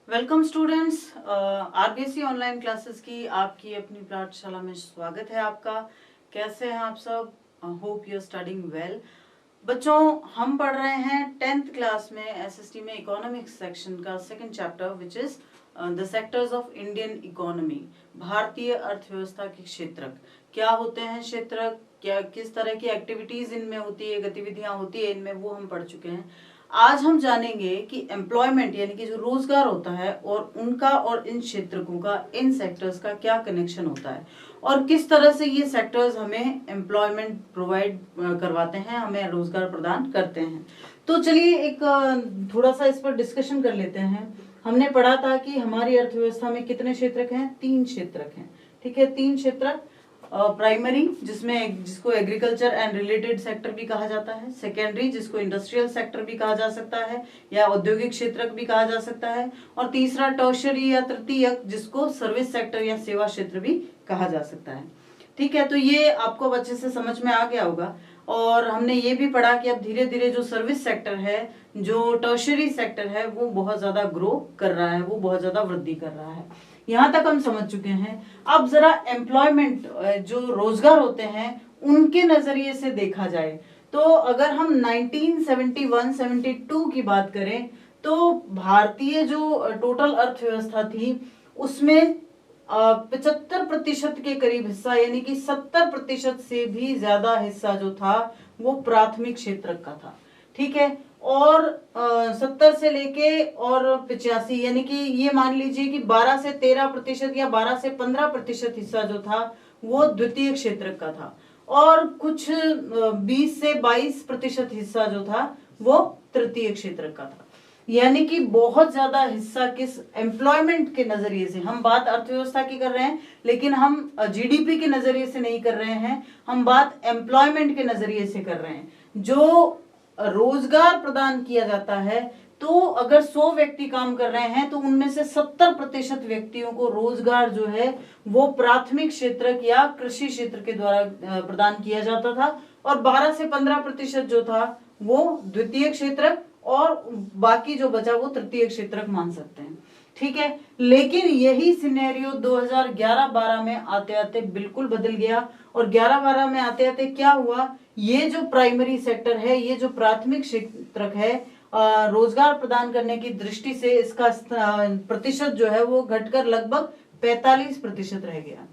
Welcome students, RBSC online classes की आपकी अपनी पाठशाला में स्वागत है आपका। कैसे हैं आप सब? Hope you are studying well. बच्चों, हम पढ़ रहे हैं 10th क्लास में एसएसटी में इकोनॉमिक्स सेक्शन का second chapter which is the sectors of Indian economy. भारतीय अर्थव्यवस्था के क्षेत्रक क्या होते हैं, क्षेत्रक क्या, किस तरह की एक्टिविटीज इनमें होती है, गतिविधियां होती है इनमें, वो हम पढ़ चुके हैं। आज हम जानेंगे कि एम्प्लॉयमेंट यानी कि जो रोजगार होता है और उनका और इन क्षेत्रकों का, इन सेक्टर्स का क्या कनेक्शन होता है और किस तरह से ये सेक्टर्स हमें एम्प्लॉयमेंट प्रोवाइड करवाते हैं, हमें रोजगार प्रदान करते हैं। तो चलिए एक थोड़ा सा इस पर डिस्कशन कर लेते हैं। हमने पढ़ा था कि हमारी अर्थव्यवस्था में कितने क्षेत्रक हैं? 3 क्षेत्रक हैं। ठीक है, 3 क्षेत्रक। प्राइमरी जिसको एग्रीकल्चर एंड रिलेटेड सेक्टर भी कहा जाता है, सेकेंडरी जिसको इंडस्ट्रियल सेक्टर भी कहा जा सकता है या औद्योगिक क्षेत्र भी कहा जा सकता है, और तीसरा टर्शरी या तृतीयक जिसको सर्विस सेक्टर या सेवा क्षेत्र भी कहा जा सकता है। ठीक है, तो ये आपको अच्छे से समझ में आ गया होगा। और हमने ये भी पढ़ा कि अब धीरे धीरे जो सर्विस सेक्टर है, जो टर्शरी सेक्टर है, वो बहुत ज्यादा ग्रो कर रहा है, वो बहुत ज्यादा वृद्धि कर रहा है। यहाँ तक हम समझ चुके हैं। अब जरा एम्प्लॉयमेंट, जो रोजगार होते हैं, उनके नजरिए से देखा जाए तो अगर हम 1971-72 की बात करें तो भारतीय जो टोटल अर्थव्यवस्था थी उसमें 75% के करीब हिस्सा यानी कि 70% से भी ज्यादा हिस्सा जो था वो प्राथमिक क्षेत्र का था। ठीक है, और 70 से लेके और 85 यानी कि ये मान लीजिए कि 12 से 13% या 12 से 15% हिस्सा जो था वो द्वितीय क्षेत्र का था, और कुछ 20 से 22% हिस्सा जो था वो तृतीय क्षेत्र का था। यानी कि बहुत ज्यादा हिस्सा किस एम्प्लॉयमेंट के नजरिए से, हम बात अर्थव्यवस्था की कर रहे हैं लेकिन हम जीडीपी के नजरिए से नहीं कर रहे हैं, हम बात एम्प्लॉयमेंट के नजरिए से कर रहे हैं। जो रोजगार प्रदान किया जाता है, तो अगर 100 व्यक्ति काम कर रहे हैं तो उनमें से 70% व्यक्तियों को रोजगार जो है वो प्राथमिक क्षेत्र या कृषि क्षेत्र के द्वारा प्रदान किया जाता था, और 12 से 15% जो था वो द्वितीय क्षेत्र, और बाकी जो बचा वो तृतीय क्षेत्रक मान सकते हैं। ठीक है, लेकिन यही सिनेरियो 2011-12 में आते आते बिल्कुल बदल गया, और 11-12 में आते आते क्या हुआ, ये जो प्राइमरी सेक्टर है, ये जो प्राथमिक क्षेत्रक है, रोजगार प्रदान करने की दृष्टि से इसका प्रतिशत जो है वो घटकर लगभग 45% रह गया।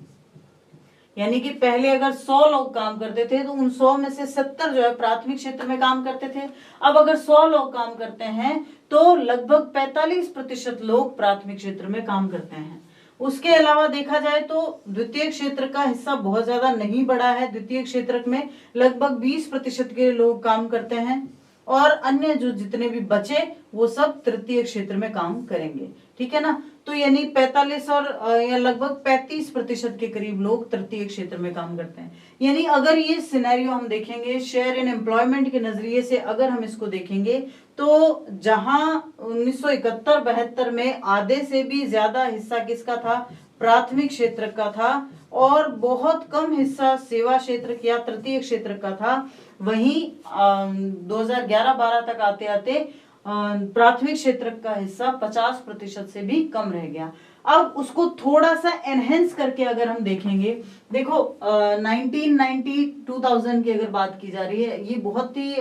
यानी कि पहले अगर 100 लोग काम करते थे तो उन 100 में से 70 जो है प्राथमिक क्षेत्र में काम करते थे। अब अगर 100 लोग काम करते हैं तो लगभग 45% लोग प्राथमिक क्षेत्र में काम करते हैं। उसके अलावा देखा जाए तो द्वितीय क्षेत्र का हिस्सा बहुत ज्यादा नहीं बढ़ा है। द्वितीय क्षेत्र में लगभग 20% के लोग काम करते हैं, और अन्य जो जितने भी बचे वो सब तृतीय क्षेत्र में काम करेंगे। ठीक है ना, तो यानी 45 और या लगभग 35% के करीब लोग तृतीय क्षेत्र में काम करते हैं। यानी अगर ये सिनेरियो हम देखेंगे शेयर इन एम्प्लॉयमेंट के नजरिए से, अगर हम इसको देखेंगे तो जहां 1971-72 में आधे से भी ज्यादा हिस्सा किसका था? प्राथमिक क्षेत्र का था, और बहुत कम हिस्सा सेवा क्षेत्र या तृतीय क्षेत्र का था। वहीं 2011-12 तक आते आते प्राथमिक क्षेत्र का हिस्सा 50% से भी कम रह गया। अब उसको थोड़ा सा एनहेंस करके अगर हम देखेंगे, देखो 1990 2000 की अगर बात की जा रही है, ये बहुत ही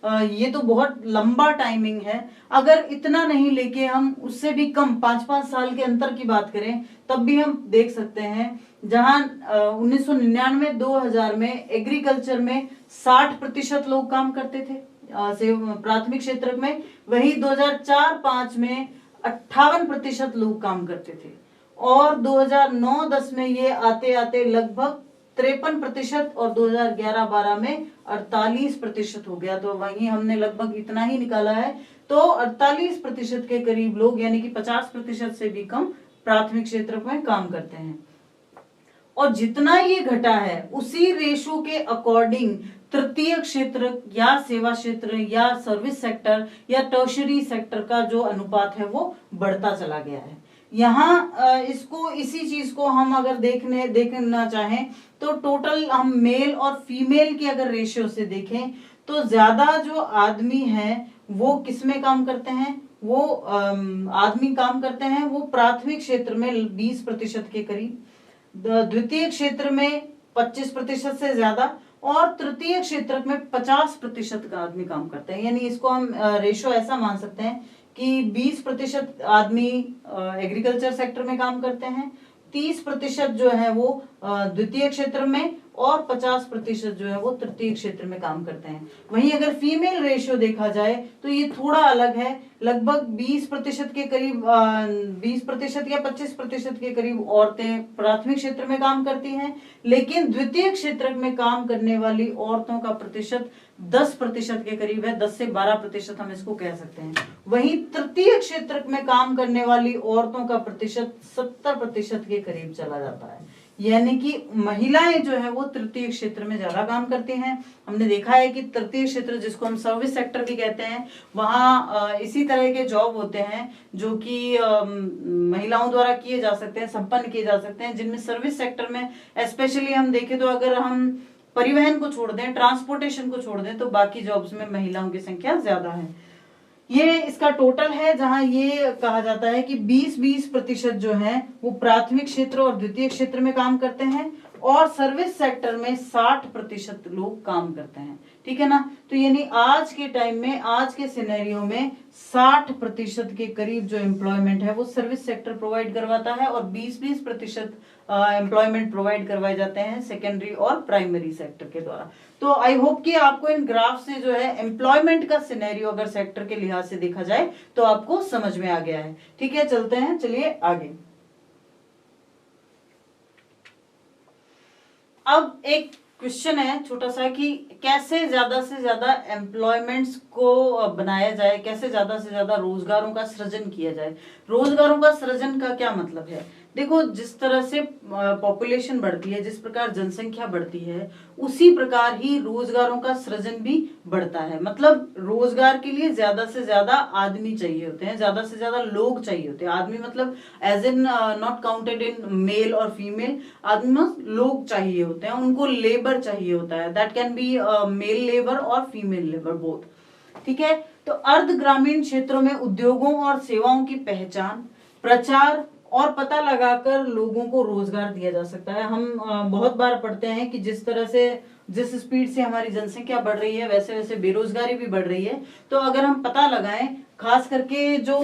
ये तो बहुत लंबा टाइमिंग है। अगर इतना नहीं लेके हम उससे भी कम 5-5 साल के अंतर की बात करें तब भी हम देख सकते हैं, जहां 1999-2000 में एग्रीकल्चर में 60% लोग काम करते थे प्राथमिक क्षेत्र में, वही 2004-5 में 58% लोग काम करते थे, और 2009-10 में ये आते आते लगभग 53% और 2011-12 में 48% हो गया। तो वहीं हमने लगभग इतना ही निकाला है, तो 48% के करीब लोग यानी कि 50% से भी कम प्राथमिक क्षेत्र में काम करते हैं। और जितना ये घटा है उसी रेशो के अकॉर्डिंग तृतीय क्षेत्र या सेवा क्षेत्र या सर्विस सेक्टर या टर्शरी सेक्टर का जो अनुपात है वो बढ़ता चला गया है। यहाँ इसको, इसी चीज को हम अगर देखना चाहें तो टोटल हम मेल और फीमेल की अगर रेशियो से देखें तो ज्यादा जो आदमी है वो किसमें काम करते हैं? वो आदमी काम करते हैं वो प्राथमिक क्षेत्र में 20% के करीब, द्वितीय क्षेत्र में 25% से ज्यादा, और तृतीय क्षेत्र में 50% का आदमी काम करते हैं। यानी इसको हम रेशो ऐसा मान सकते हैं कि 20% आदमी एग्रीकल्चर सेक्टर में काम करते हैं, 30% जो है वो द्वितीय क्षेत्र में, और 50% जो है वो तृतीय क्षेत्र में काम करते हैं। वहीं अगर फीमेल रेशियो देखा जाए तो ये थोड़ा अलग है, लगभग 20% के करीब 20% या 25% के करीब औरतें प्राथमिक क्षेत्र में काम करती हैं, लेकिन द्वितीय क्षेत्र में काम करने वाली औरतों का प्रतिशत 10% के करीब है, 10 से 12% हम इसको कह सकते हैं। वहीं तृतीय क्षेत्र में काम करने वाली औरतों का प्रतिशत 70% के करीब चला जाता है। यानी कि महिलाएं जो है वो तृतीय क्षेत्र में ज्यादा काम करती हैं। हमने देखा है कि तृतीय क्षेत्र जिसको हम सर्विस सेक्टर भी कहते हैं, वहां इसी तरह के जॉब होते हैं जो कि महिलाओं द्वारा किए जा सकते हैं, संपन्न किए जा सकते हैं, जिनमें सर्विस सेक्टर में स्पेशली हम देखें तो अगर हम परिवहन को छोड़ दें, ट्रांसपोर्टेशन को छोड़ दें, तो बाकी जॉब्स में महिलाओं की संख्या ज्यादा है। ये इसका टोटल है, जहां ये कहा जाता है कि 20% जो है वो प्राथमिक क्षेत्र और द्वितीय क्षेत्र में काम करते हैं, और सर्विस सेक्टर में 60% लोग काम करते हैं। ठीक है ना। तो यानी आज के टाइम में, आज के सिनेरियो में 60% के करीब जो एम्प्लॉयमेंट है वो सर्विस सेक्टर प्रोवाइड करवाता है, और 20% एम्प्लॉयमेंट प्रोवाइड करवाए जाते हैं सेकेंडरी और प्राइमरी सेक्टर के द्वारा। तो आई होप कि आपको इन ग्राफ से जो है एम्प्लॉयमेंट का सिनेरियो अगर सेक्टर के लिहाज से देखा जाए तो आपको समझ में आ गया है। ठीक है, चलते हैं, चलिए आगे। अब एक क्वेश्चन है छोटा सा कि कैसे ज्यादा से ज्यादा एम्प्लॉयमेंट्स को बनाया जाए, कैसे ज्यादा से ज्यादा रोजगारों का सृजन किया जाए। रोजगारों का सृजन का क्या मतलब है? देखो, जिस तरह से पॉपुलेशन बढ़ती है, जिस प्रकार जनसंख्या बढ़ती है, उसी प्रकार ही रोजगारों का सृजन भी बढ़ता है। मतलब रोजगार के लिए ज्यादा से ज्यादा आदमी चाहिए होते हैं, ज्यादा से ज्यादा लोग चाहिए होते हैं। आदमी मतलब as in not counted in male और फीमेल, आदमी लोग चाहिए होते हैं, उनको लेबर चाहिए होता है। That can be male labour और फीमेल लेबर बोथ। ठीक है। तो अर्ध ग्रामीण क्षेत्रों में उद्योगों और सेवाओं की पहचान, प्रचार और पता लगाकर लोगों को रोजगार दिया जा सकता है। हम बहुत बार पढ़ते हैं कि जिस तरह से, जिस स्पीड से हमारी जनसंख्या बढ़ रही है, वैसे वैसे बेरोजगारी भी बढ़ रही है। तो अगर हम पता लगाएं, खास करके जो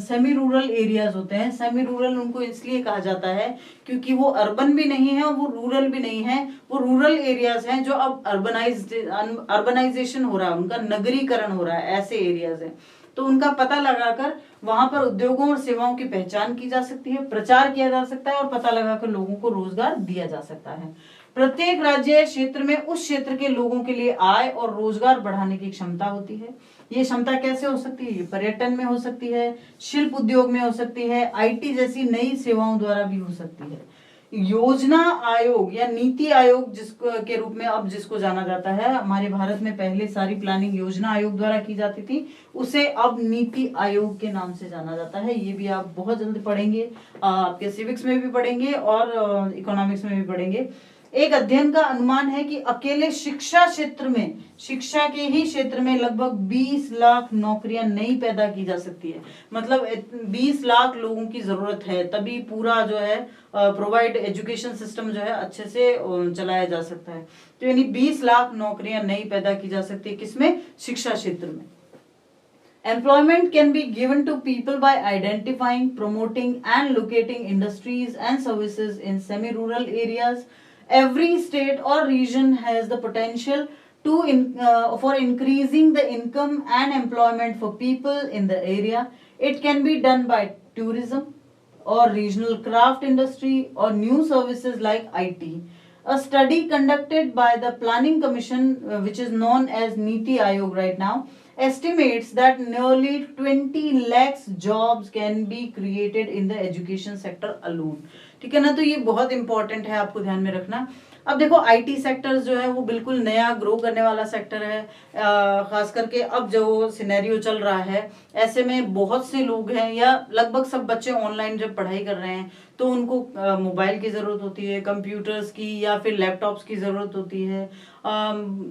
सेमी रूरल एरियाज होते हैं, सेमी रूरल उनको इसलिए कहा जाता है क्योंकि वो अर्बन भी नहीं है और वो रूरल भी नहीं है, वो रूरल एरियाज हैं जो अब अर्बनाइजेशन हो रहा है, उनका नगरीकरण हो रहा है, ऐसे एरियाज हैं। तो उनका पता लगाकर वहां पर उद्योगों और सेवाओं की पहचान की जा सकती है, प्रचार किया जा सकता है और पता लगाकर लोगों को रोजगार दिया जा सकता है। प्रत्येक राज्य क्षेत्र में उस क्षेत्र के लोगों के लिए आय और रोजगार बढ़ाने की क्षमता होती है। ये क्षमता कैसे हो सकती है? ये पर्यटन में हो सकती है, शिल्प उद्योग में हो सकती है, आईटी जैसी नई सेवाओं द्वारा भी हो सकती है। योजना आयोग या नीति आयोग जिसको के रूप में अब जिसको जाना जाता है, हमारे भारत में पहले सारी प्लानिंग योजना आयोग द्वारा की जाती थी, उसे अब नीति आयोग के नाम से जाना जाता है। ये भी आप बहुत जल्द पढ़ेंगे, आपके सिविक्स में भी पढ़ेंगे और इकोनॉमिक्स में भी पढ़ेंगे। एक अध्ययन का अनुमान है कि अकेले शिक्षा क्षेत्र में, शिक्षा के ही क्षेत्र में लगभग 20 लाख नौकरियां नई पैदा की जा सकती है। मतलब 20 लाख लोगों की जरूरत है, तभी पूरा जो है प्रोवाइड एजुकेशन सिस्टम जो है अच्छे से चलाया जा सकता है। तो यानी 20 लाख नौकरियां नई पैदा की जा सकती है, किसमें? शिक्षा क्षेत्र में। Employment can be given to people by identifying, promoting and locating industries and services in semi-rural areas. Every state or region has the potential to for increasing the income and employment for people in the area. It can be done by tourism or regional craft industry or new services like IT. A study conducted by the Planning Commission, which is known as Niti Aayog right now, estimates that nearly 20 lakhs jobs can be created in the education sector alone. ठीक है ना। तो ये बहुत important है, आपको ध्यान में रखना। अब देखो आईटी सेक्टर जो है वो बिल्कुल नया ग्रो करने वाला सेक्टर है, खास करके अब जो सिनेरियो चल रहा है ऐसे में बहुत से लोग हैं या लगभग सब बच्चे ऑनलाइन जब पढ़ाई कर रहे हैं तो उनको मोबाइल की जरूरत होती है, कंप्यूटर्स की या फिर लैपटॉप्स की जरूरत होती है।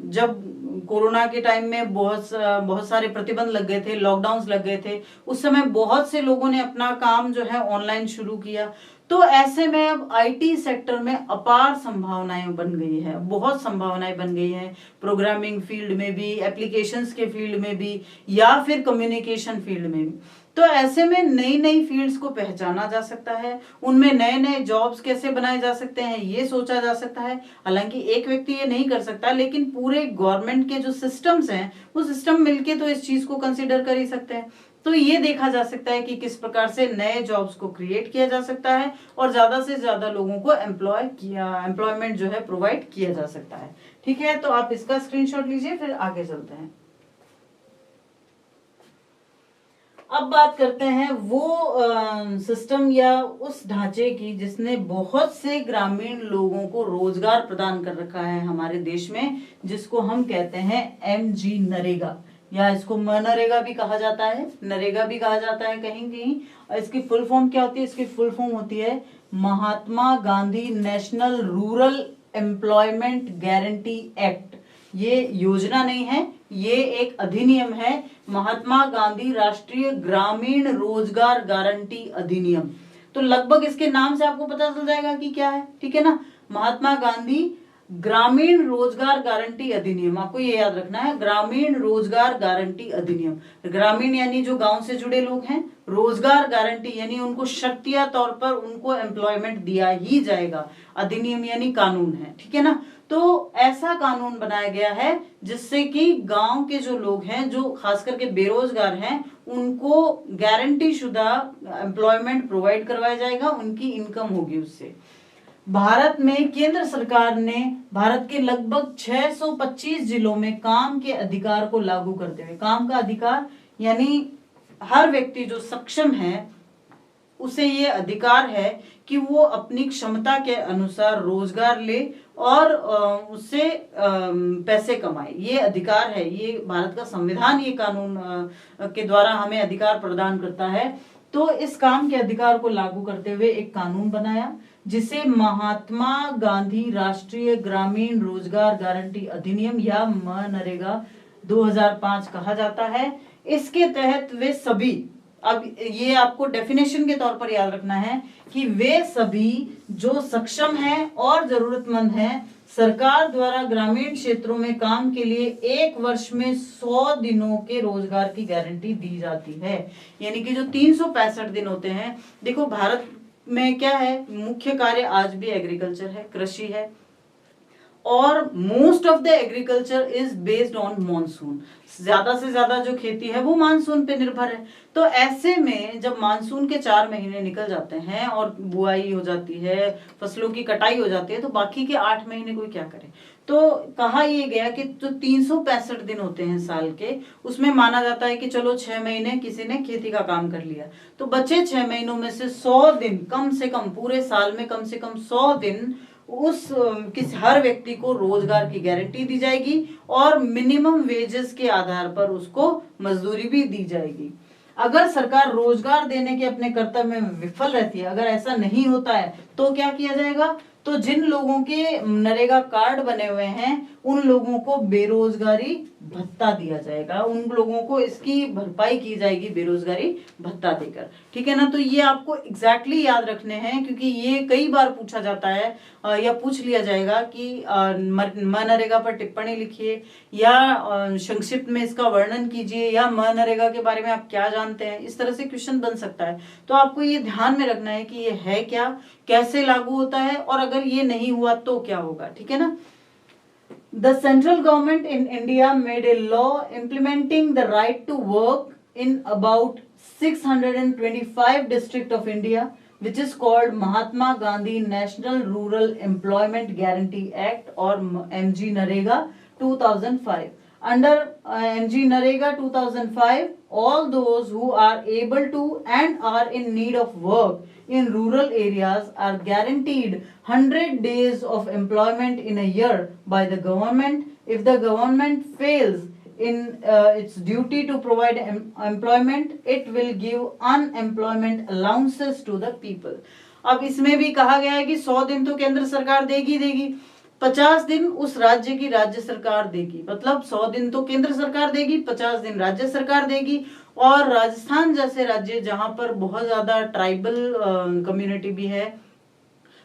जब कोरोना के टाइम में बहुत सारे प्रतिबंध लग गए थे, लॉकडाउन्स लग गए थे, उस समय बहुत से लोगों ने अपना काम जो है ऑनलाइन शुरू किया। तो ऐसे में अब आईटी सेक्टर में अपार संभावनाएं बन गई है, बहुत संभावनाएं बन गई हैं, प्रोग्रामिंग फील्ड में भी, एप्लीकेशंस के फील्ड में भी या फिर कम्युनिकेशन फील्ड में भी। तो ऐसे में नई नई फील्ड्स को पहचाना जा सकता है, उनमें नए नए जॉब्स कैसे बनाए जा सकते हैं ये सोचा जा सकता है। हालांकि एक व्यक्ति ये नहीं कर सकता, लेकिन पूरे गवर्नमेंट के जो सिस्टम्स हैं वो सिस्टम मिलके तो इस चीज को कंसिडर कर ही सकते हैं। तो ये देखा जा सकता है कि किस प्रकार से नए जॉब्स को क्रिएट किया जा सकता है और ज्यादा से ज्यादा लोगों को एम्प्लॉयमेंट जो है प्रोवाइड किया जा सकता है। ठीक है, तो आप इसका स्क्रीनशॉट लीजिए, फिर आगे चलते हैं। अब बात करते हैं वो सिस्टम या उस ढांचे की जिसने बहुत से ग्रामीण लोगों को रोजगार प्रदान कर रखा है हमारे देश में, जिसको हम कहते हैं एमजी नरेगा, या इसको मनरेगा भी कहा जाता है, नरेगा भी कहा जाता है कहीं कहीं। इसकी फुल फॉर्म क्या होती है? इसकी फुल फॉर्म होती है Mahatma Gandhi national rural employment guarantee act. ये योजना नहीं है, ये एक अधिनियम है, महात्मा गांधी राष्ट्रीय ग्रामीण रोजगार गारंटी अधिनियम। तो लगभग इसके नाम से आपको पता चल जाएगा कि क्या है, ठीक है ना। महात्मा गांधी ग्रामीण रोजगार गारंटी अधिनियम, आपको ये याद रखना है, ग्रामीण रोजगार गारंटी अधिनियम। ग्रामीण यानी जो गांव से जुड़े लोग हैं, रोजगार गारंटी यानी उनको शर्तिया तौर पर उनको एम्प्लॉयमेंट दिया ही जाएगा, अधिनियम यानी कानून है, ठीक है ना। तो ऐसा कानून बनाया गया है जिससे कि गांव के जो लोग हैं, जो खास करके बेरोजगार हैं, उनको गारंटी शुदा एम्प्लॉयमेंट प्रोवाइड करवाया जाएगा, उनकी इनकम होगी उससे। भारत में केंद्र सरकार ने भारत के लगभग 625 जिलों में काम के अधिकार को लागू करते हुए, काम का अधिकार यानी हर व्यक्ति जो सक्षम है उसे ये अधिकार है कि वो अपनी क्षमता के अनुसार रोजगार ले और उससे पैसे कमाए। ये अधिकार है, ये भारत का संविधान ये कानून के द्वारा हमें अधिकार प्रदान करता है। तो इस काम के अधिकार को लागू करते हुए एक कानून बनाया जिसे महात्मा गांधी राष्ट्रीय ग्रामीण रोजगार गारंटी अधिनियम या मनरेगा 2005 कहा जाता है। इसके तहत वे सभी, अब ये आपको डेफिनेशन के तौर पर याद रखना है कि वे सभी जो सक्षम हैं और जरूरतमंद हैं, सरकार द्वारा ग्रामीण क्षेत्रों में काम के लिए 1 वर्ष में 100 दिनों के रोजगार की गारंटी दी जाती है। यानी कि जो 365 दिन होते हैं, देखो भारत में क्या है, मुख्य कार्य आज भी एग्रीकल्चर है, कृषि है, और most of the agriculture is based on monsoon. ज्यादा से ज्यादा जो खेती है वो मानसून पे निर्भर है। तो ऐसे में जब मानसून के 4 महीने निकल जाते हैं और बुआई हो जाती है, फसलों की कटाई हो जाती है, तो बाकी के 8 महीने कोई क्या करे। तो कहा यह गया कि जो 365 दिन होते हैं साल के, उसमें माना जाता है कि चलो 6 महीने किसी ने खेती का काम कर लिया, तो बचे 6 महीनों में से 100 दिन कम से कम, पूरे साल में कम से कम 100 दिन उस हर व्यक्ति को रोजगार की गारंटी दी जाएगी और मिनिमम वेजेस के आधार पर उसको मजदूरी भी दी जाएगी। अगर सरकार रोजगार देने के अपने कर्तव्य में विफल रहती है, अगर ऐसा नहीं होता है, तो क्या किया जाएगा? तो जिन लोगों के नरेगा कार्ड बने हुए हैं उन लोगों को बेरोजगारी भत्ता दिया जाएगा, उन लोगों को इसकी भरपाई की जाएगी बेरोजगारी भत्ता देकर, ठीक है ना। तो ये आपको एग्जैक्टली याद रखने हैं, क्योंकि ये कई बार पूछा जाता है या पूछ लिया जाएगा कि मनरेगा पर टिप्पणी लिखिए या संक्षिप्त में इसका वर्णन कीजिए या मनरेगा के बारे में आप क्या जानते हैं, इस तरह से क्वेश्चन बन सकता है। तो आपको ये ध्यान में रखना है कि ये है क्या, कैसे लागू होता है, और अगर ये नहीं हुआ तो क्या होगा, ठीक है ना। The central government in India made a law implementing the right to work in about 625 districts of India, which is called Mahatma Gandhi National Rural Employment Guarantee Act or MG Narega 2005. Under MG Narega 2005, all those who are able to and are in need of work in rural areas are guaranteed 100 days of employment in a year by the government. If the government fails in its duty to provide employment, it will give unemployment allowances to the people. अब इसमें भी कहा गया है कि 100 दिन तो केंद्र सरकार देगी, 50 दिन उस राज्य की राज्य सरकार देगी। मतलब 100 दिन तो केंद्र सरकार देगी, 50 दिन राज्य सरकार देगी। और राजस्थान जैसे राज्य जहां पर बहुत ज्यादा ट्राइबल कम्युनिटी भी है,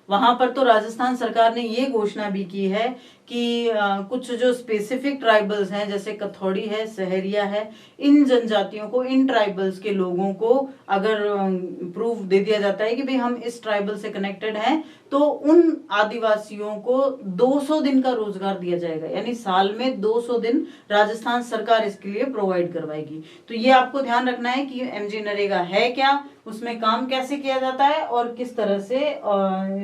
वहां पर तो राजस्थान सरकार ने ये घोषणा भी की है कि कुछ जो स्पेसिफिक ट्राइबल्स हैं, जैसे कथौड़ी है, सहरिया है, इन जनजातियों को, इन ट्राइबल्स के लोगों को अगर प्रूफ दे दिया जाता है कि भाई हम इस ट्राइबल से कनेक्टेड हैं, तो उन आदिवासियों को 200 दिन का रोजगार दिया जाएगा। यानी साल में 200 दिन राजस्थान सरकार इसके लिए प्रोवाइड करवाएगी। तो ये आपको ध्यान रखना है कि एमजी नरेगा है क्या, उसमें काम कैसे किया जाता है और किस तरह से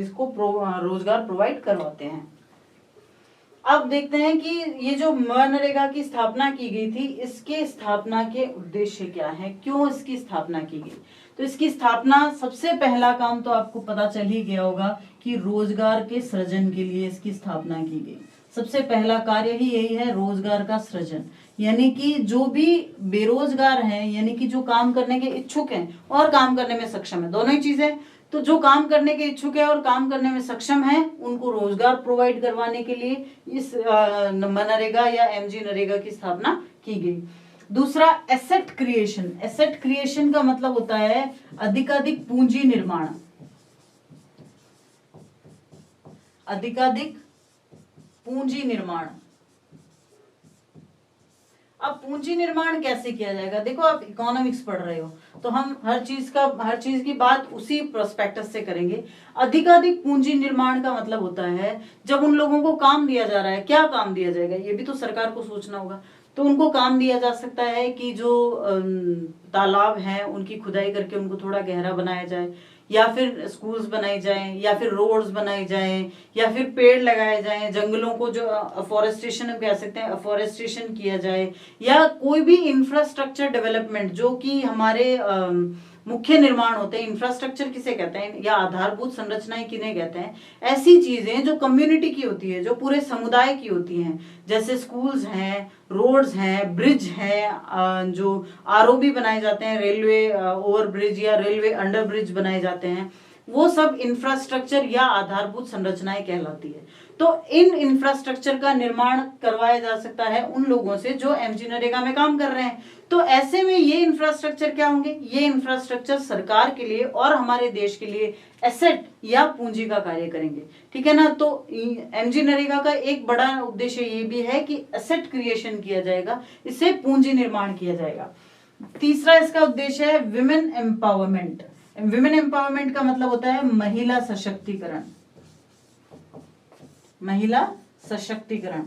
इसको रोजगार प्रोवाइड करवाते हैं। अब देखते हैं कि ये जो मनरेगा की स्थापना की गई थी, इसके स्थापना के उद्देश्य क्या है, क्यों इसकी स्थापना की गई। तो इसकी स्थापना, सबसे पहला काम तो आपको पता चल ही गया होगा कि रोजगार के सृजन के लिए इसकी स्थापना की गई। सबसे पहला कार्य ही यही है, रोजगार का सृजन। यानी कि जो भी बेरोजगार हैं, यानी कि जो काम करने के इच्छुक हैं और काम करने में सक्षम है, दोनों ही चीजें, तो जो काम करने के इच्छुक है और काम करने में सक्षम है, उनको रोजगार प्रोवाइड करवाने के लिए इस मनरेगा या एमजी नरेगा की स्थापना की गई। दूसरा, एसेट क्रिएशन। एसेट क्रिएशन का मतलब होता है अधिकाधिक पूंजी निर्माण। अधिकाधिक पूंजी निर्माण। अब पूंजी निर्माण कैसे किया जाएगा। देखो, आप इकोनॉमिक्स पढ़ रहे हो तो हम हर चीज की बात उसी प्रोस्पेक्टस से करेंगे। अधिकाधिक पूंजी निर्माण का मतलब होता है जब उन लोगों को काम दिया जा रहा है, क्या काम दिया जाएगा, ये भी तो सरकार को सोचना होगा। तो उनको काम दिया जा सकता है कि जो तालाब हैं उनकी खुदाई करके उनको थोड़ा गहरा बनाया जाए, या फिर स्कूल्स बनाई जाएं, या फिर रोड्स बनाई जाएं, या फिर पेड़ लगाए जाएं, जंगलों को जो अफॉरेस्टेशन कह सकते हैं, अफॉरेस्टेशन किया जाए, या कोई भी इंफ्रास्ट्रक्चर डेवलपमेंट जो कि हमारे मुख्य निर्माण होते हैं। इंफ्रास्ट्रक्चर किसे कहते हैं, या आधारभूत संरचनाएं किन्हें कहते हैं, ऐसी चीजें जो कम्युनिटी की होती है, जो पूरे समुदाय की होती हैं, जैसे स्कूल्स हैं, रोड्स हैं, ब्रिज हैं, जो आरओबी बनाए जाते हैं, रेलवे ओवर ब्रिज या रेलवे अंडर ब्रिज बनाए जाते हैं, वो सब इंफ्रास्ट्रक्चर या आधारभूत संरचनाएं कहलाती है। तो इन इंफ्रास्ट्रक्चर का निर्माण करवाया जा सकता है उन लोगों से जो एमजी नरेगा में काम कर रहे हैं। तो ऐसे में ये इंफ्रास्ट्रक्चर क्या होंगे, ये इंफ्रास्ट्रक्चर सरकार के लिए और हमारे देश के लिए एसेट या पूंजी का कार्य करेंगे। ठीक है ना। तो एमजी नरेगा का एक बड़ा उद्देश्य ये भी है कि एसेट क्रिएशन किया जाएगा, इससे पूंजी निर्माण किया जाएगा। तीसरा इसका उद्देश्य है विमेन एम्पावरमेंट। विमेन एम्पावरमेंट का मतलब होता है महिला सशक्तिकरण। महिला सशक्तिकरण।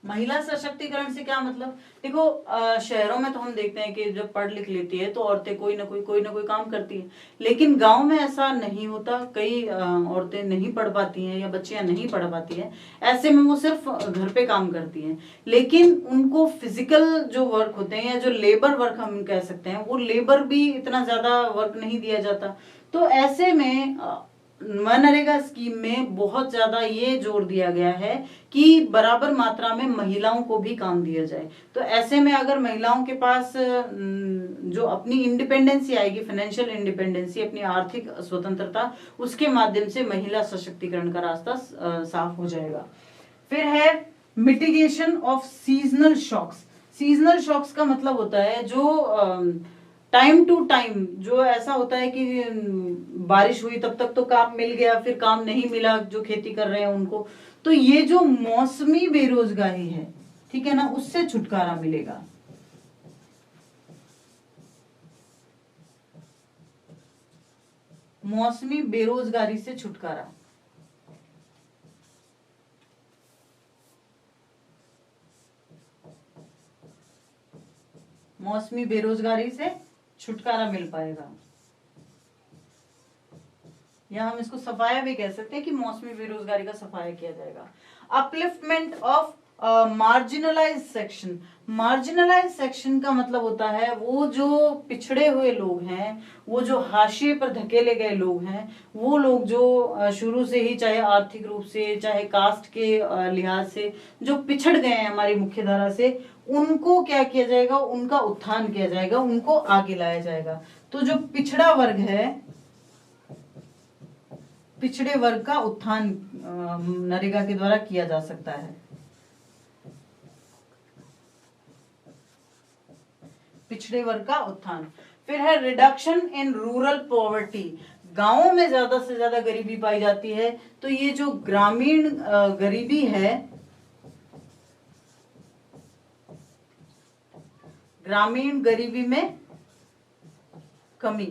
महिला सशक्तिकरण से क्या मतलब, देखो शहरों में तो हम देखते हैं कि जब पढ़ लिख लेती है तो औरतें कोई ना कोई काम करती है, लेकिन गांव में ऐसा नहीं होता। कई औरतें नहीं पढ़ पाती हैं या बच्चियां नहीं पढ़ पाती हैं, ऐसे में वो सिर्फ घर पे काम करती हैं, लेकिन उनको फिजिकल जो वर्क होते हैं या जो लेबर वर्क हम कह सकते हैं, वो लेबर भी इतना ज्यादा वर्क नहीं दिया जाता। तो ऐसे में मनरेगा स्कीम में बहुत ज्यादा ये जोर दिया गया है कि बराबर मात्रा में महिलाओं को भी काम दिया जाए। तो ऐसे में अगर महिलाओं के पास जो अपनी इंडिपेंडेंसी आएगी, फाइनेंशियल इंडिपेंडेंसी, अपनी आर्थिक स्वतंत्रता, उसके माध्यम से महिला सशक्तिकरण का रास्ता साफ हो जाएगा। फिर है mitigation of seasonal shocks. Seasonal shocks का मतलब होता है जो टाइम टू टाइम, जो ऐसा होता है कि बारिश हुई तब तक तो काम मिल गया, फिर काम नहीं मिला जो खेती कर रहे हैं उनको, तो ये जो मौसमी बेरोजगारी है, ठीक है ना, उससे छुटकारा मिलेगा। मौसमी बेरोजगारी से छुटकारा। मौसमी बेरोजगारी से छुटकारा मिल पाएगा। या हम इसको सफाया भी कह सकते हैं कि मौसमी बेरोजगारी का सफाया किया जाएगा। Upliftment of marginalise section. Marginalise section का मतलब होता है वो जो पिछड़े हुए लोग हैं, वो जो हाशिए पर धकेले गए लोग हैं, वो लोग जो शुरू से ही चाहे आर्थिक रूप से चाहे कास्ट के लिहाज से जो पिछड़ गए हैं हमारी मुख्य धारा से, उनको क्या किया जाएगा, उनका उत्थान किया जाएगा, उनको आगे लाया जाएगा। तो जो पिछड़ा वर्ग है, पिछड़े वर्ग का उत्थान नरेगा के द्वारा किया जा सकता है। पिछड़े वर्ग का उत्थान। फिर है रिडक्शन इन रूरल पॉवर्टी। गांवों में ज्यादा से ज्यादा गरीबी पाई जाती है, तो ये जो ग्रामीण गरीबी है, ग्रामीण गरीबी में कमी,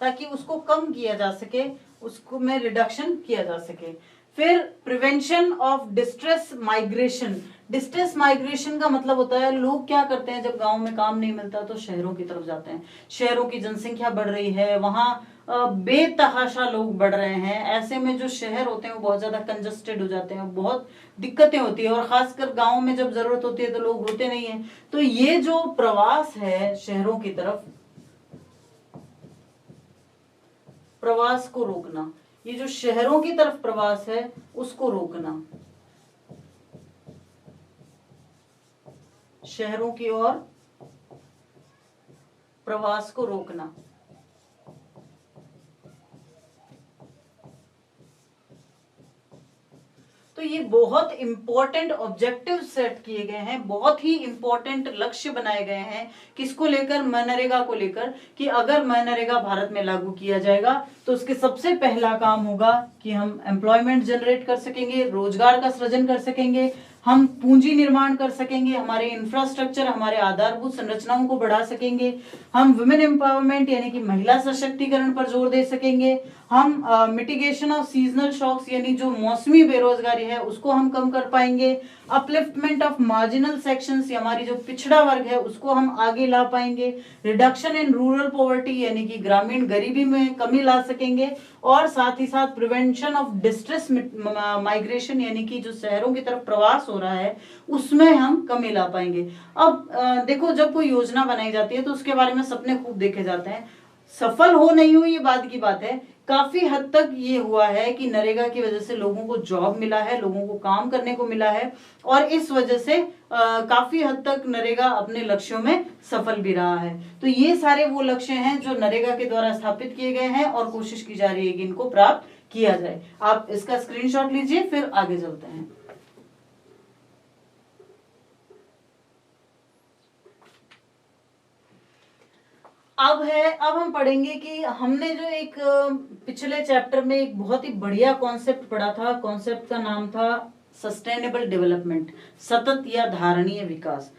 ताकि उसको कम किया जा सके, उसको में रिडक्शन किया जा सके। फिर prevention of distress migration. Distress migration का मतलब होता है लोग क्या करते हैं, जब गांव में काम नहीं मिलता तो शहरों की तरफ जाते हैं। शहरों की जनसंख्या बढ़ रही है, वहां बेतहाशा लोग बढ़ रहे हैं। ऐसे में जो शहर होते हैं वो बहुत ज्यादा कंजस्टेड हो जाते हैं, बहुत दिक्कतें होती है, और खासकर गांव में जब जरूरत होती है तो लोग होते नहीं है। तो ये जो प्रवास है शहरों की तरफ, प्रवास को रोकना, ये जो शहरों की तरफ प्रवास है उसको रोकना, शहरों की ओर प्रवास को रोकना। तो ये बहुत इंपॉर्टेंट ऑब्जेक्टिव सेट किए गए हैं, बहुत ही इंपॉर्टेंट लक्ष्य बनाए गए हैं। किसको लेकर? मनरेगा को लेकर, कि अगर मनरेगा भारत में लागू किया जाएगा तो उसके सबसे पहला काम होगा कि हम एम्प्लॉयमेंट जनरेट कर सकेंगे, रोजगार का सृजन कर सकेंगे, हम पूंजी निर्माण कर सकेंगे, हमारे इंफ्रास्ट्रक्चर, हमारे आधारभूत संरचनाओं को बढ़ा सकेंगे, हम वुमेन एम्पावरमेंट यानी कि महिला सशक्तिकरण पर जोर दे सकेंगे, हम मिटिगेशन ऑफ सीजनल शॉक्स यानी जो मौसमी बेरोजगारी है उसको हम कम कर पाएंगे, अपलिफ्टमेंट ऑफ मार्जिनल सेक्शंस, हमारी जो पिछड़ा वर्ग है उसको हम आगे ला पाएंगे, रिडक्शन इन रूरल पॉवर्टी यानी कि ग्रामीण गरीबी में कमी ला सकेंगे, और साथ ही साथ प्रिवेंशन ऑफ डिस्ट्रेस माइग्रेशन यानी कि जो शहरों की तरफ प्रवास हो रहा है उसमें हम कमी ला पाएंगे। अब देखो, जब कोई योजना बनाई जाती है तो उसके बारे में सपने खूब देखे जाते हैं, सफल हो नहीं हुई ये बात की बात है। काफी हद तक ये हुआ है कि नरेगा की वजह से लोगों को जॉब मिला है, लोगों को काम करने को मिला है, और इस वजह से काफी हद तक नरेगा अपने लक्ष्यों में सफल भी रहा है। तो ये सारे वो लक्ष्य हैं जो नरेगा के द्वारा स्थापित किए गए हैं और कोशिश की जा रही है कि इनको प्राप्त किया जाए। आप इसका स्क्रीनशॉट लीजिए, फिर आगे चलते हैं। अब हम पढ़ेंगे कि हमने जो एक पिछले चैप्टर में एक बहुत ही बढ़िया कॉन्सेप्ट पढ़ा था, कॉन्सेप्ट का नाम था सस्टेनेबल डेवलपमेंट, सतत या धारणीय विकास।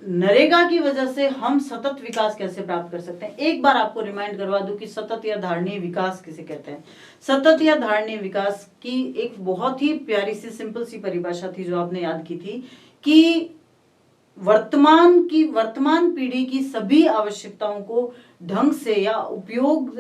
नरेगा की वजह से हम सतत विकास कैसे प्राप्त कर सकते हैं, एक बार आपको रिमाइंड करवा दूं कि सतत या धारणीय विकास किसे कहते हैं। सतत या धारणीय विकास की एक बहुत ही प्यारी सी सिंपल सी परिभाषा थी जो आपने याद की थी, कि वर्तमान पीढ़ी की सभी आवश्यकताओं को ढंग से या उपयोग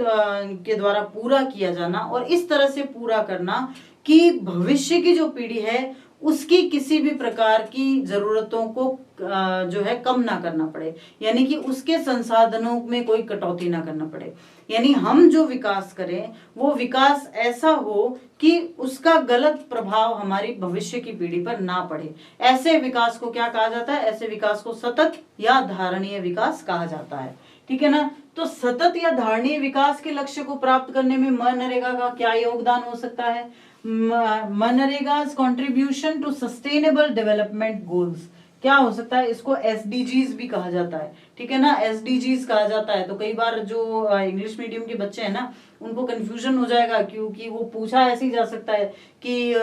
के द्वारा पूरा किया जाना, और इस तरह से पूरा करना कि भविष्य की जो पीढ़ी है उसकी किसी भी प्रकार की जरूरतों को जो है कम ना करना पड़े, यानी कि उसके संसाधनों में कोई कटौती ना करना पड़े। यानी हम जो विकास करें वो विकास ऐसा हो कि उसका गलत प्रभाव हमारी भविष्य की पीढ़ी पर ना पड़े। ऐसे विकास को क्या कहा जाता है? ऐसे विकास को सतत या धारणीय विकास कहा जाता है। ठीक है ना? तो सतत या धारणीय विकास के लक्ष्य को प्राप्त करने में मनरेगा का क्या योगदान हो सकता है? मनरेगा's contribution to sustainable development goals क्या हो सकता है? इसको SDGs भी कहा जाता है, ठीक है ना? SDGs कहा जाता है। तो कई बार जो इंग्लिश मीडियम के बच्चे हैं ना, उनको कंफ्यूजन हो जाएगा, क्योंकि वो पूछा ऐसे ही जा सकता है कि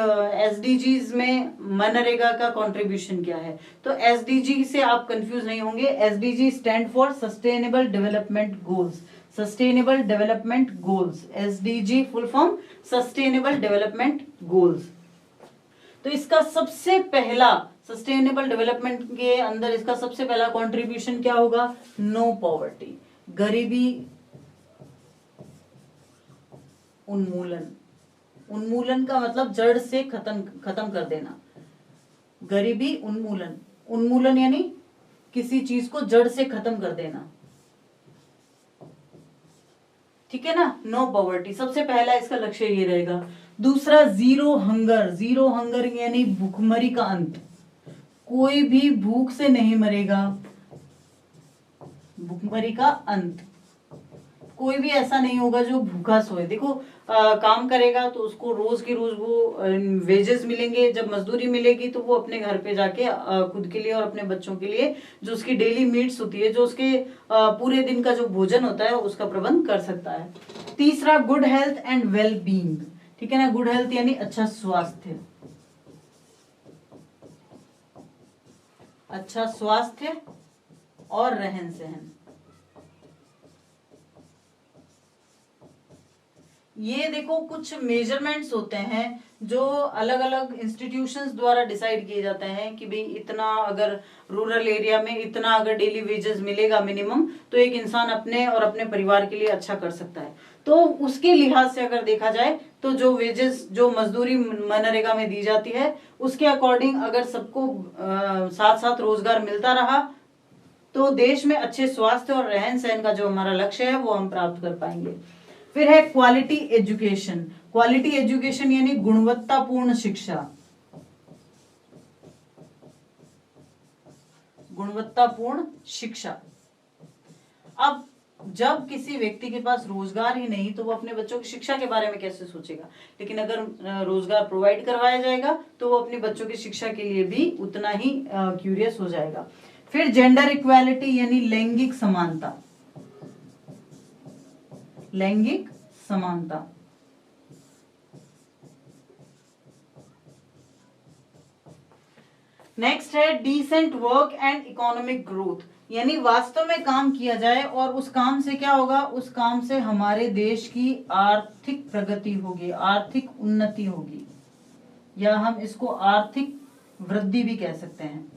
SDGs में मनरेगा का कंट्रीब्यूशन क्या है। तो SDG से आप कंफ्यूज नहीं होंगे। SDG stand for sustainable development goals, sustainable development goals, SDG full form sustainable development goals. तो इसका सबसे पहला सस्टेनेबल डेवलपमेंट के अंदर इसका सबसे पहला कंट्रीब्यूशन क्या होगा? नो पॉवर्टी, गरीबी उन्मूलन। उन्मूलन का मतलब जड़ से खत्म कर देना। गरीबी उन्मूलन, उन्मूलन यानी किसी चीज को जड़ से खत्म कर देना, ठीक है ना। नो पॉवर्टी, सबसे पहला इसका लक्ष्य ये रहेगा। दूसरा जीरो हंगर, जीरो हंगर यानी भूखमरी का अंत, कोई भी भूख से नहीं मरेगा, भूखमरी का अंत, कोई भी ऐसा नहीं होगा जो भूखा सोए। देखो काम करेगा तो उसको रोज की रोज वो वेजेस मिलेंगे, जब मजदूरी मिलेगी तो वो अपने घर पे जाके खुद के लिए और अपने बच्चों के लिए जो उसकी डेली नीड्स होती है, जो उसके पूरे दिन का जो भोजन होता है उसका प्रबंध कर सकता है। तीसरा good health and well being, ठीक है ना। गुड हेल्थ यानी अच्छा स्वास्थ्य, अच्छा स्वास्थ्य और रहन सहन। ये देखो कुछ मेजरमेंट्स होते हैं जो अलग अलग इंस्टीट्यूशंस द्वारा डिसाइड किए जाते हैं कि भाई इतना अगर रूरल एरिया में इतना अगर डेली वेजेस मिलेगा मिनिमम, तो एक इंसान अपने और अपने परिवार के लिए अच्छा कर सकता है। तो उसके लिहाज से अगर देखा जाए तो जो वेजेस, जो मजदूरी मनरेगा में दी जाती है, उसके अकॉर्डिंग अगर सबको साथ साथ रोजगार मिलता रहा तो देश में अच्छे स्वास्थ्य और रहन सहन का जो हमारा लक्ष्य है वो हम प्राप्त कर पाएंगे। फिर है क्वालिटी एजुकेशन। क्वालिटी एजुकेशन यानी गुणवत्तापूर्ण शिक्षा, गुणवत्तापूर्ण शिक्षा। अब जब किसी व्यक्ति के पास रोजगार ही नहीं तो वो अपने बच्चों की शिक्षा के बारे में कैसे सोचेगा, लेकिन अगर रोजगार प्रोवाइड करवाया जाएगा तो वो अपने बच्चों की शिक्षा के लिए भी उतना ही क्यूरियस हो जाएगा। फिर जेंडर इक्वालिटी यानी लैंगिक समानता, लैंगिक समानता। नेक्स्ट है decent work and economic growth, यानी वास्तव में काम किया जाए और उस काम से क्या होगा, उस काम से हमारे देश की आर्थिक प्रगति होगी, आर्थिक उन्नति होगी, या हम इसको आर्थिक वृद्धि भी कह सकते हैं,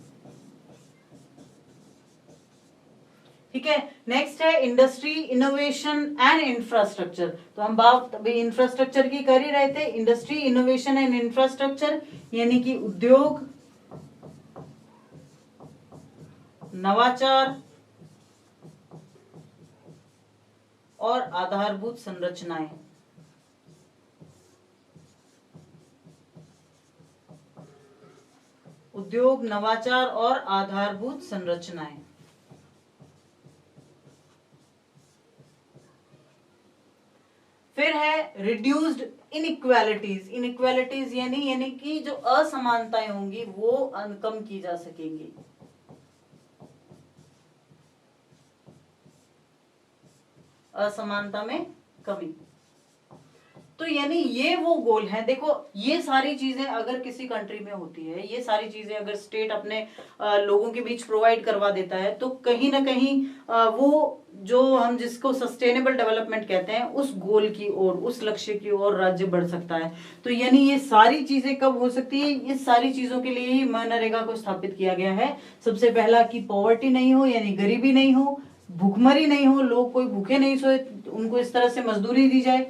ठीक है। नेक्स्ट है इंडस्ट्री इनोवेशन एंड इंफ्रास्ट्रक्चर। तो हम बात अभी इंफ्रास्ट्रक्चर की कर ही रहे थे। इंडस्ट्री इनोवेशन एंड इंफ्रास्ट्रक्चर यानी कि उद्योग, नवाचार और आधारभूत संरचनाएं। उद्योग, नवाचार और आधारभूत संरचनाएं। फिर है रिड्यूस्ड इनइक्वालिटीज। इनइक्वालिटीज यानी कि जो असमानताएं होंगी वो कम की जा सकेंगी। असमानता में कमी। तो यानी ये वो गोल है। देखो ये सारी चीजें अगर किसी कंट्री में होती है, ये सारी चीजें अगर स्टेट अपने लोगों के बीच प्रोवाइड करवा देता है, तो कहीं ना कहीं वो जो हम जिसको सस्टेनेबल डेवलपमेंट कहते हैं उस गोल की ओर, उस लक्ष्य की ओर राज्य बढ़ सकता है। तो यानी ये सारी चीजें कब हो सकती है, इस सारी चीजों के लिए ही मनरेगा को स्थापित किया गया है। सबसे पहला कि पॉवर्टी नहीं हो, यानी गरीबी नहीं हो, भूखमरी नहीं हो, लोग कोई भूखे नहीं सोए, उनको इस तरह से मजदूरी दी जाए,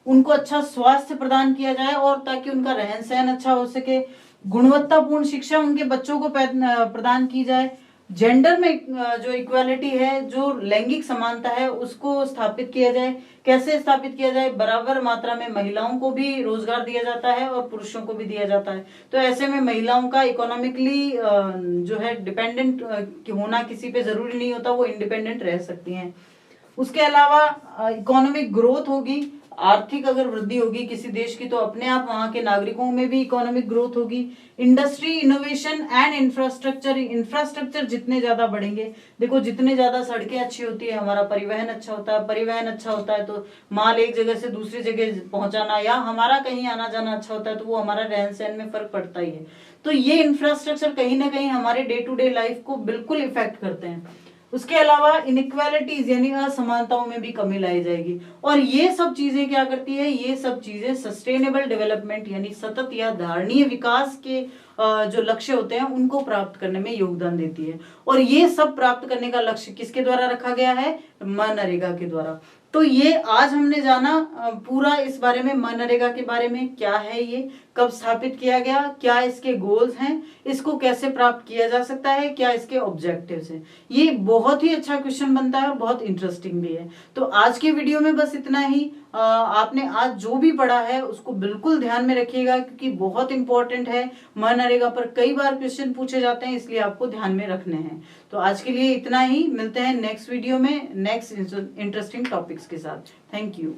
उनको अच्छा स्वास्थ्य प्रदान किया जाए और ताकि उनका रहन सहन अच्छा हो सके, गुणवत्तापूर्ण शिक्षा उनके बच्चों को प्रदान की जाए, जेंडर में जो इक्वालिटी है, जो लैंगिक समानता है उसको स्थापित किया जाए। कैसे स्थापित किया जाए, बराबर मात्रा में महिलाओं को भी रोजगार दिया जाता है और पुरुषों को भी दिया जाता है। तो ऐसे में महिलाओं का इकोनॉमिकली जो है डिपेंडेंट होना किसी पे जरूरी नहीं होता, वो इंडिपेंडेंट रह सकती हैं। उसके अलावा इकोनॉमिक ग्रोथ होगी, आर्थिक अगर वृद्धि होगी किसी देश की तो अपने आप वहां के नागरिकों में भी इकोनॉमिक ग्रोथ होगी। Industry innovation and infrastructure, infrastructure जितने ज्यादा बढ़ेंगे, देखो जितने ज्यादा सड़कें अच्छी होती है हमारा परिवहन अच्छा होता है, परिवहन अच्छा होता है तो माल एक जगह से दूसरी जगह पहुंचाना या हमारा कहीं आना जाना अच्छा होता है, तो वो हमारा रहन सहन में फर्क पड़ता ही है। तो ये इंफ्रास्ट्रक्चर कहीं ना कहीं हमारे डे टू डे लाइफ को बिल्कुल इफेक्ट करते हैं। उसके अलावा इनइक्वालिटीज यानी असमानताओं में भी कमी लाई जाएगी। और ये सब चीजें क्या करती है, ये सब चीजें सस्टेनेबल डेवलपमेंट यानी सतत या धारणीय विकास के जो लक्ष्य होते हैं उनको प्राप्त करने में योगदान देती है। और ये सब प्राप्त करने का लक्ष्य किसके द्वारा रखा गया है, मनरेगा के द्वारा। तो ये आज हमने जाना पूरा इस बारे में, मनरेगा के बारे में, क्या है ये, कब स्थापित किया गया, क्या इसके गोल्स हैं, इसको कैसे प्राप्त किया जा सकता है, क्या इसके ऑब्जेक्टिव्स हैं। ये बहुत ही अच्छा क्वेश्चन बनता है और बहुत इंटरेस्टिंग भी है। तो आज के वीडियो में बस इतना ही। आपने आज जो भी पढ़ा है उसको बिल्कुल ध्यान में रखिएगा, क्योंकि बहुत इंपॉर्टेंट है। मनरेगा पर कई बार क्वेश्चन पूछे जाते हैं, इसलिए आपको ध्यान में रखने हैं। तो आज के लिए इतना ही, मिलते हैं नेक्स्ट वीडियो में नेक्स्ट इंटरेस्टिंग टॉपिक्स के साथ। Thank you.